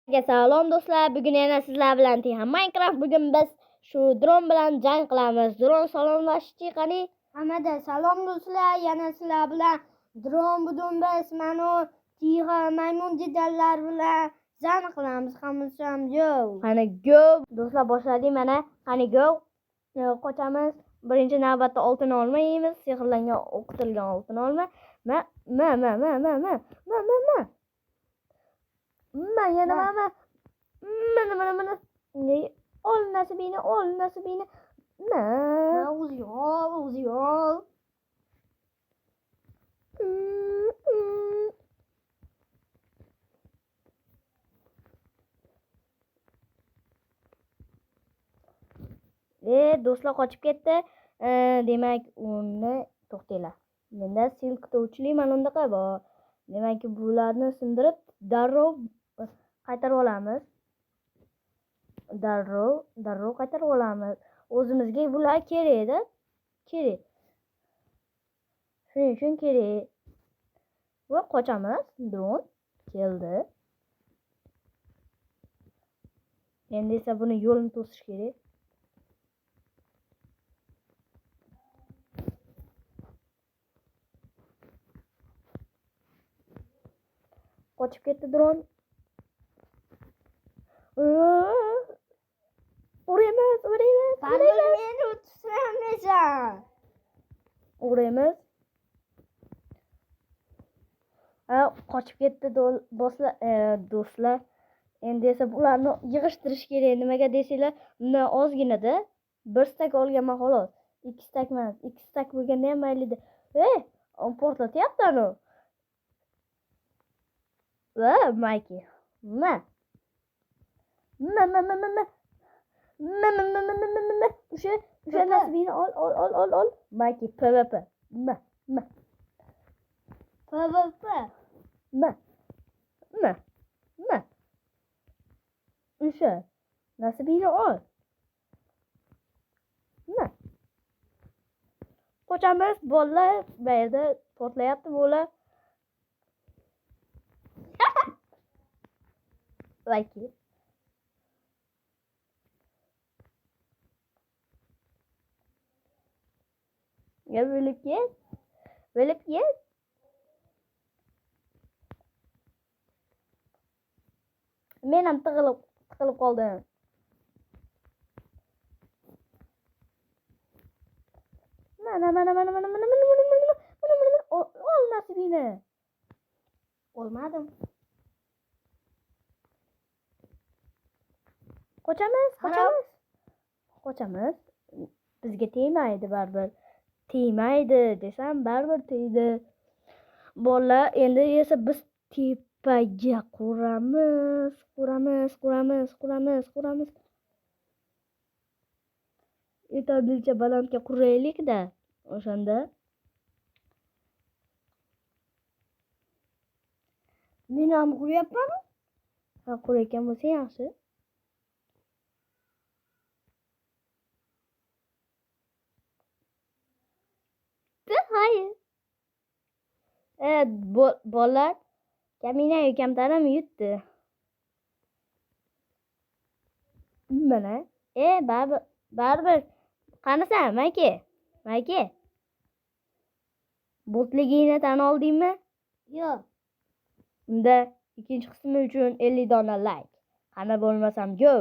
Salom do'stlar, bugun yana sizlar bilan Tihan Minecraft. Bugun biz shu dron bilan jang qilamiz. Dron salomlashchi qani. Hammaga salom do'stlar, yana sizlar bilan dron bugun biz mana Tihan maymun jigarlar bilan jang qilamiz. Hammasi ham go. Qani go. Do'stlar boshladik mana. Qani go. Qochamiz. Birinchi navbatda oltin olma yeymiz. Sehrlangan o'qitilgan oltin olma. Yana mana. Ol nasibini. O'zi yo'q. Do'stlar qochib ketdi. Demak, uni to'xtanglar. Menda sil kutuvchilik mana bundaqa bor. Demak, bularni sindirib darrov qaytarib olamiz. Darrov qaytarib olamiz. O'zimizga bular kerak-da. Kerak. Shuning uchun kerak. Va qochamiz. Dron keldi. Endi esa buni yo'lini to'sish kerak. Qochib ketdi dron. Uraymiz. Meni tushiramaysan. Uraymiz. Qochib ketdi do'stlar. Endi esa bularni yig'ishtirish kerak. Nimaga desanglar, bundan ozgina-da. 1 stak olganman xolos. 2 stak emas. 2 stak bo'lganda ham mayli-da. Portlatyapti anu. Va Mikey. O'sha nasibini ol. Mikey PvP. PvP. O'sha nasibini ol. Qochamiz, bolalar bu yerda portlayapti bola. Mikey. Ya bo'lib ket. Men ham tiqilib qoldim. Mana. Ol nasibini. Olmadim. Qochamiz. Bizga tegmaydi baribir. Tegmaydi desam baribir tegdi. Bolalar endi esa biz tepaga quramiz. Yetarlicha balandga quraylik-da. O'shanda Men ham quryapman. qurayotgan bo'lsa yaxshi. Hayır. Bolalar kamina kamtarim yutdi. Mana. Baribir. Qanasan, Mikey? Botligingni tan oldingmi? Yo'q. Unda ikkinchi qismi uchun 50 dona like. Qana bo'lmasam go.